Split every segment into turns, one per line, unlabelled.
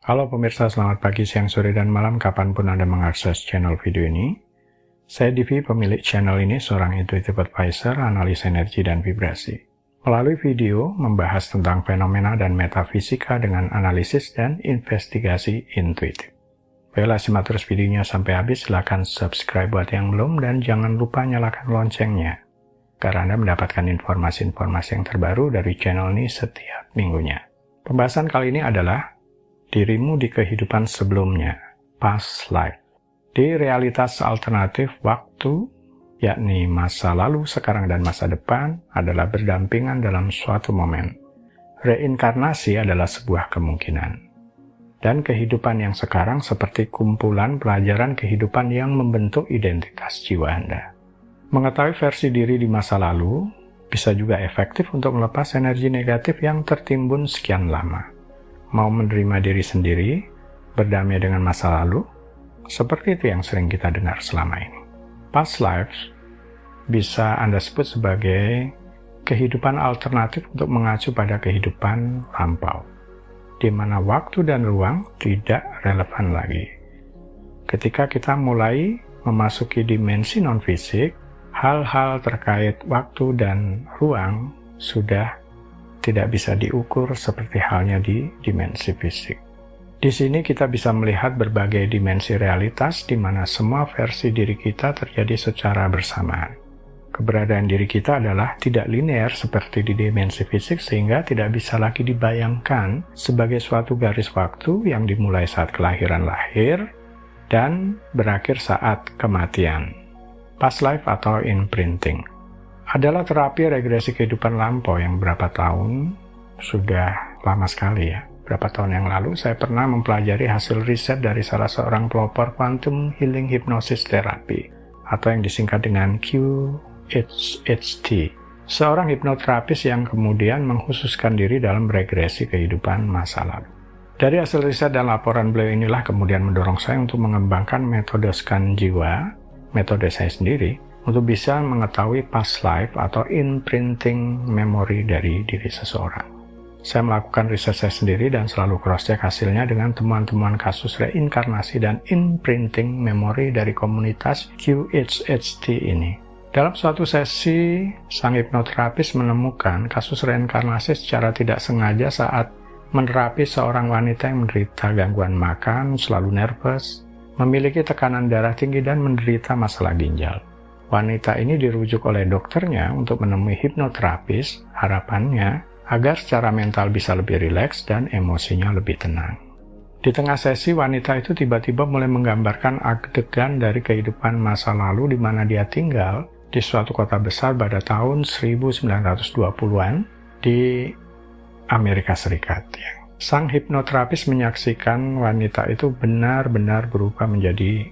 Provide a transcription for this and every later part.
Halo pemirsa, selamat pagi, siang, sore, dan malam kapanpun Anda mengakses channel video ini. Saya Divi, pemilik channel ini, seorang intuitive advisor, analis energi dan vibrasi. Melalui video, membahas tentang fenomena dan metafisika dengan analisis dan investigasi intuitif. Baiklah, simak terus videonya sampai habis, silahkan subscribe buat yang belum, dan jangan lupa nyalakan loncengnya, agar Anda mendapatkan informasi-informasi yang terbaru dari channel ini setiap minggunya. Pembahasan kali ini adalah dirimu di kehidupan sebelumnya, past life. Di realitas alternatif waktu, yakni masa lalu, sekarang, dan masa depan, adalah berdampingan dalam suatu momen. Reinkarnasi adalah sebuah kemungkinan. Dan kehidupan yang sekarang seperti kumpulan pelajaran kehidupan yang membentuk identitas jiwa Anda. Mengetahui versi diri di masa lalu bisa juga efektif untuk melepas energi negatif yang tertimbun sekian lama. Mau menerima diri sendiri, berdamai dengan masa lalu, seperti itu yang sering kita dengar selama ini. Past lives bisa Anda sebut sebagai kehidupan alternatif untuk mengacu pada kehidupan lampau, di mana waktu dan ruang tidak relevan lagi. Ketika kita mulai memasuki dimensi non-fisik, hal-hal terkait waktu dan ruang sudah tidak bisa diukur seperti halnya di dimensi fisik. Di sini kita bisa melihat berbagai dimensi realitas di mana semua versi diri kita terjadi secara bersamaan. Keberadaan diri kita adalah tidak linear seperti di dimensi fisik sehingga tidak bisa lagi dibayangkan sebagai suatu garis waktu yang dimulai saat kelahiran lahir dan berakhir saat kematian. Past life atau imprinting adalah terapi regresi kehidupan lampau yang berapa tahun, sudah lama sekali ya. Berapa tahun yang lalu saya pernah mempelajari hasil riset dari salah seorang pelopor quantum healing hypnosis therapy, atau yang disingkat dengan QHHT. Seorang hipnoterapis yang kemudian mengkhususkan diri dalam regresi kehidupan masa lalu. Dari hasil riset dan laporan beliau inilah kemudian mendorong saya untuk mengembangkan metode scan jiwa, metode saya sendiri, untuk bisa mengetahui past life atau imprinting memory dari diri seseorang. Saya melakukan riset saya sendiri dan selalu cross-check hasilnya dengan temuan-temuan kasus reinkarnasi dan imprinting memory dari komunitas QHHT ini. Dalam suatu sesi, sang hipnoterapis menemukan kasus reinkarnasi secara tidak sengaja saat menerapi seorang wanita yang menderita gangguan makan, selalu nervous, memiliki tekanan darah tinggi, dan menderita masalah ginjal. Wanita ini dirujuk oleh dokternya untuk menemui hipnoterapis, harapannya agar secara mental bisa lebih rileks dan emosinya lebih tenang. Di tengah sesi, wanita itu tiba-tiba mulai menggambarkan adegan dari kehidupan masa lalu di mana dia tinggal di suatu kota besar pada tahun 1920-an di Amerika Serikat. Sang hipnoterapis menyaksikan wanita itu benar-benar berubah menjadi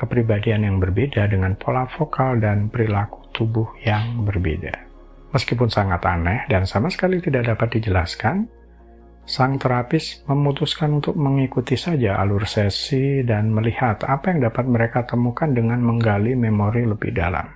kepribadian yang berbeda dengan pola vokal dan perilaku tubuh yang berbeda. Meskipun sangat aneh dan sama sekali tidak dapat dijelaskan, sang terapis memutuskan untuk mengikuti saja alur sesi dan melihat apa yang dapat mereka temukan dengan menggali memori lebih dalam.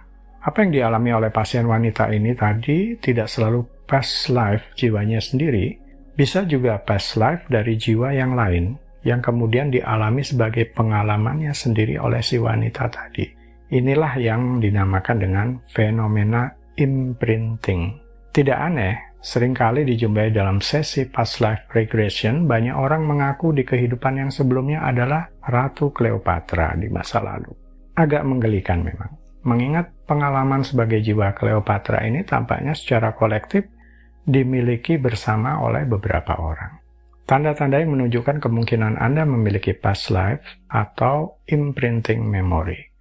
Apa yang dialami oleh pasien wanita ini tadi tidak selalu past life jiwanya sendiri, bisa juga past life dari jiwa yang lain, yang kemudian dialami sebagai pengalamannya sendiri oleh si wanita tadi. Inilah yang dinamakan dengan fenomena imprinting. Tidak aneh, seringkali dijumpai dalam sesi past life regression, banyak orang mengaku di kehidupan yang sebelumnya adalah Ratu Cleopatra di masa lalu. Agak menggelikan memang, mengingat pengalaman sebagai jiwa Cleopatra ini tampaknya secara kolektif dimiliki bersama oleh beberapa orang. Tanda-tanda yang menunjukkan kemungkinan Anda memiliki past life atau imprinting memory.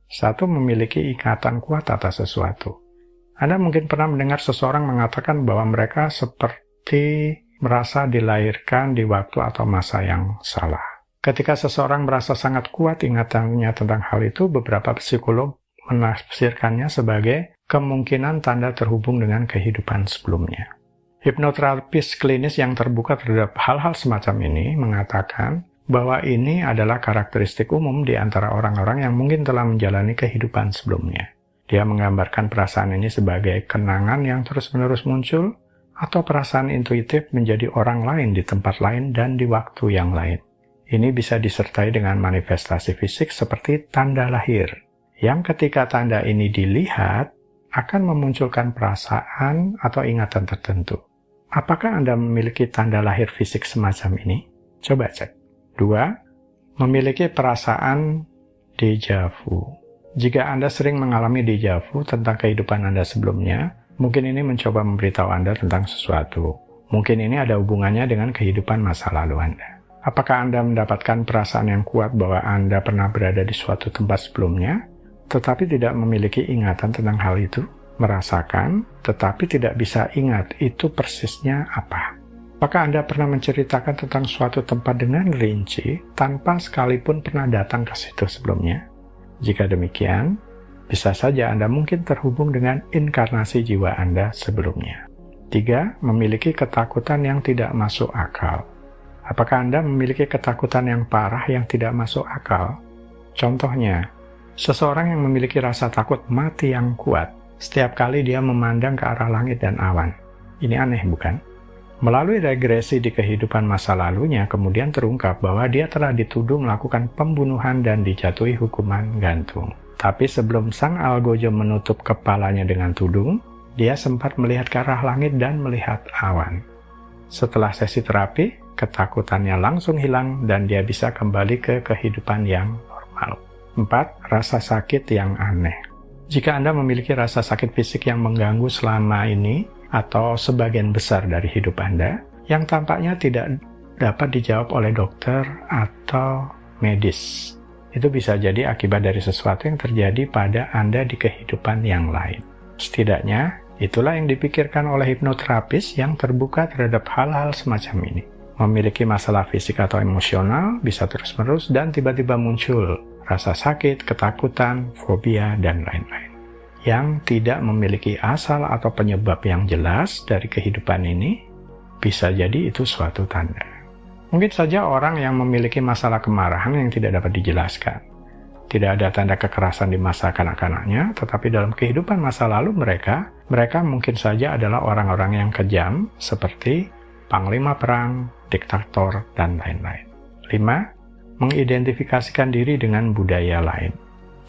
Satu, memiliki ikatan kuat atas sesuatu. Anda mungkin pernah mendengar seseorang mengatakan bahwa mereka seperti merasa dilahirkan di waktu atau masa yang salah. Ketika seseorang merasa sangat kuat ingatannya tentang hal itu, beberapa psikolog menafsirkannya sebagai kemungkinan tanda terhubung dengan kehidupan sebelumnya. Hipnoterapis klinis yang terbuka terhadap hal-hal semacam ini mengatakan bahwa ini adalah karakteristik umum di antara orang-orang yang mungkin telah menjalani kehidupan sebelumnya. Dia menggambarkan perasaan ini sebagai kenangan yang terus-menerus muncul atau perasaan intuitif menjadi orang lain di tempat lain dan di waktu yang lain. Ini bisa disertai dengan manifestasi fisik seperti tanda lahir, yang ketika tanda ini dilihat akan memunculkan perasaan atau ingatan tertentu. Apakah Anda memiliki tanda lahir fisik semacam ini? Coba cek. 2. Memiliki perasaan déjà vu. Jika Anda sering mengalami déjà vu tentang kehidupan Anda sebelumnya, mungkin ini mencoba memberitahu Anda tentang sesuatu. Mungkin ini ada hubungannya dengan kehidupan masa lalu Anda. Apakah Anda mendapatkan perasaan yang kuat bahwa Anda pernah berada di suatu tempat sebelumnya, tetapi tidak memiliki ingatan tentang hal itu? Merasakan, tetapi tidak bisa ingat itu persisnya apa? Apakah Anda pernah menceritakan tentang suatu tempat dengan rinci tanpa sekalipun pernah datang ke situ sebelumnya? Jika demikian, bisa saja Anda mungkin terhubung dengan inkarnasi jiwa Anda sebelumnya. 3. Memiliki ketakutan yang tidak masuk akal. Apakah Anda memiliki ketakutan yang parah yang tidak masuk akal? Contohnya, seseorang yang memiliki rasa takut mati yang kuat setiap kali dia memandang ke arah langit dan awan. Ini aneh, bukan? Melalui regresi di kehidupan masa lalunya, kemudian terungkap bahwa dia telah dituduh melakukan pembunuhan dan dijatuhi hukuman gantung. Tapi sebelum sang algojo menutup kepalanya dengan tudung, dia sempat melihat ke arah langit dan melihat awan. Setelah sesi terapi, ketakutannya langsung hilang dan dia bisa kembali ke kehidupan yang normal. 4. Rasa sakit yang aneh. Jika Anda memiliki rasa sakit fisik yang mengganggu selama ini, atau sebagian besar dari hidup Anda, yang tampaknya tidak dapat dijawab oleh dokter atau medis, itu bisa jadi akibat dari sesuatu yang terjadi pada Anda di kehidupan yang lain. Setidaknya, itulah yang dipikirkan oleh hipnoterapis yang terbuka terhadap hal-hal semacam ini. Memiliki masalah fisik atau emosional bisa terus-menerus dan tiba-tiba muncul rasa sakit, ketakutan, fobia, dan lain-lain. Yang tidak memiliki asal atau penyebab yang jelas dari kehidupan ini, bisa jadi itu suatu tanda. Mungkin saja orang yang memiliki masalah kemarahan yang tidak dapat dijelaskan. Tidak ada tanda kekerasan di masa kanak-kanaknya, tetapi dalam kehidupan masa lalu mereka mungkin saja adalah orang-orang yang kejam, seperti panglima perang, diktator, dan lain-lain. 5. Mengidentifikasikan diri dengan budaya lain.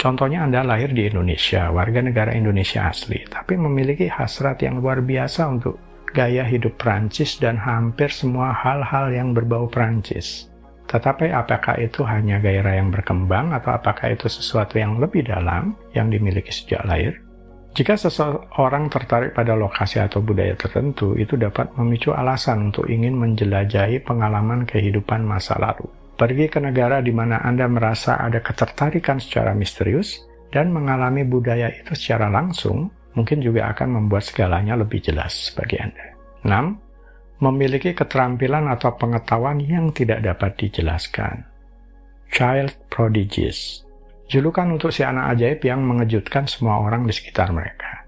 Contohnya Anda lahir di Indonesia, warga negara Indonesia asli, tapi memiliki hasrat yang luar biasa untuk gaya hidup Prancis dan hampir semua hal-hal yang berbau Prancis. Tetapi apakah itu hanya gairah yang berkembang atau apakah itu sesuatu yang lebih dalam yang dimiliki sejak lahir? Jika seseorang tertarik pada lokasi atau budaya tertentu, itu dapat memicu alasan untuk ingin menjelajahi pengalaman kehidupan masa lalu. Pergi ke negara di mana Anda merasa ada ketertarikan secara misterius dan mengalami budaya itu secara langsung, mungkin juga akan membuat segalanya lebih jelas bagi Anda. 6. Memiliki keterampilan atau pengetahuan yang tidak dapat dijelaskan. Child prodigies. Julukan untuk si anak ajaib yang mengejutkan semua orang di sekitar mereka.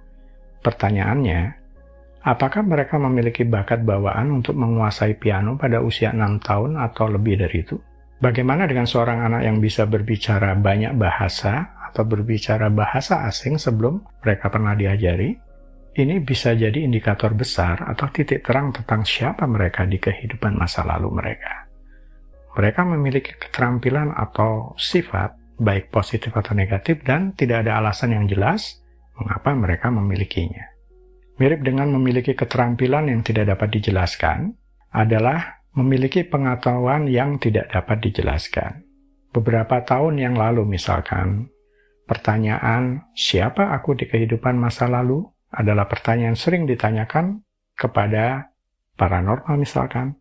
Pertanyaannya, apakah mereka memiliki bakat bawaan untuk menguasai piano pada usia 6 tahun atau lebih dari itu? Bagaimana dengan seorang anak yang bisa berbicara banyak bahasa atau berbicara bahasa asing sebelum mereka pernah diajari? Ini bisa jadi indikator besar atau titik terang tentang siapa mereka di kehidupan masa lalu mereka. Mereka memiliki keterampilan atau sifat, baik positif atau negatif, dan tidak ada alasan yang jelas mengapa mereka memilikinya. Mirip dengan memiliki keterampilan yang tidak dapat dijelaskan adalah memiliki pengetahuan yang tidak dapat dijelaskan. Beberapa tahun yang lalu misalkan, pertanyaan siapa aku di kehidupan masa lalu adalah pertanyaan sering ditanyakan kepada paranormal misalkan.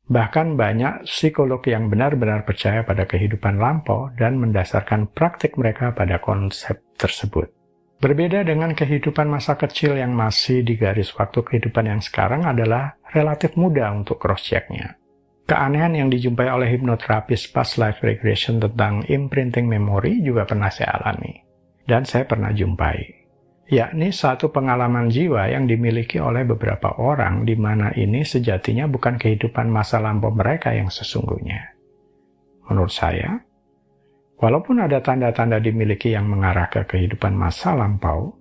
Bahkan banyak psikolog yang benar-benar percaya pada kehidupan lampau dan mendasarkan praktik mereka pada konsep tersebut. Berbeda dengan kehidupan masa kecil yang masih di garis waktu kehidupan yang sekarang adalah relatif mudah untuk cross-check-nya. Keanehan yang dijumpai oleh hipnoterapis past life regression tentang imprinting memory juga pernah saya alami. Dan saya pernah jumpai. Yakni satu pengalaman jiwa yang dimiliki oleh beberapa orang di mana ini sejatinya bukan kehidupan masa lampau mereka yang sesungguhnya. Menurut saya, walaupun ada tanda-tanda dimiliki yang mengarah ke kehidupan masa lampau,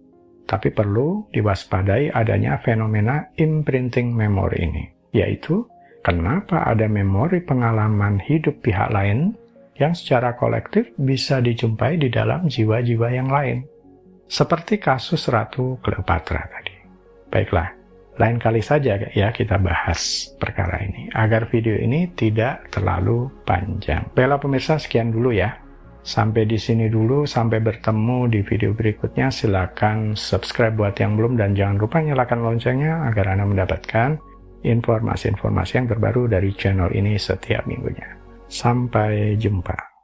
Tapi perlu diwaspadai adanya fenomena imprinting memory ini, yaitu kenapa ada memori pengalaman hidup pihak lain yang secara kolektif bisa dijumpai di dalam jiwa-jiwa yang lain. Seperti kasus Ratu Cleopatra tadi. Baiklah, lain kali saja ya kita bahas perkara ini, agar video ini tidak terlalu panjang. Baiklah pemirsa, sekian dulu ya. Sampai di sini dulu, sampai bertemu di video berikutnya. Silakan subscribe buat yang belum dan jangan lupa nyalakan loncengnya agar Anda mendapatkan informasi-informasi yang terbaru dari channel ini setiap minggunya. Sampai jumpa.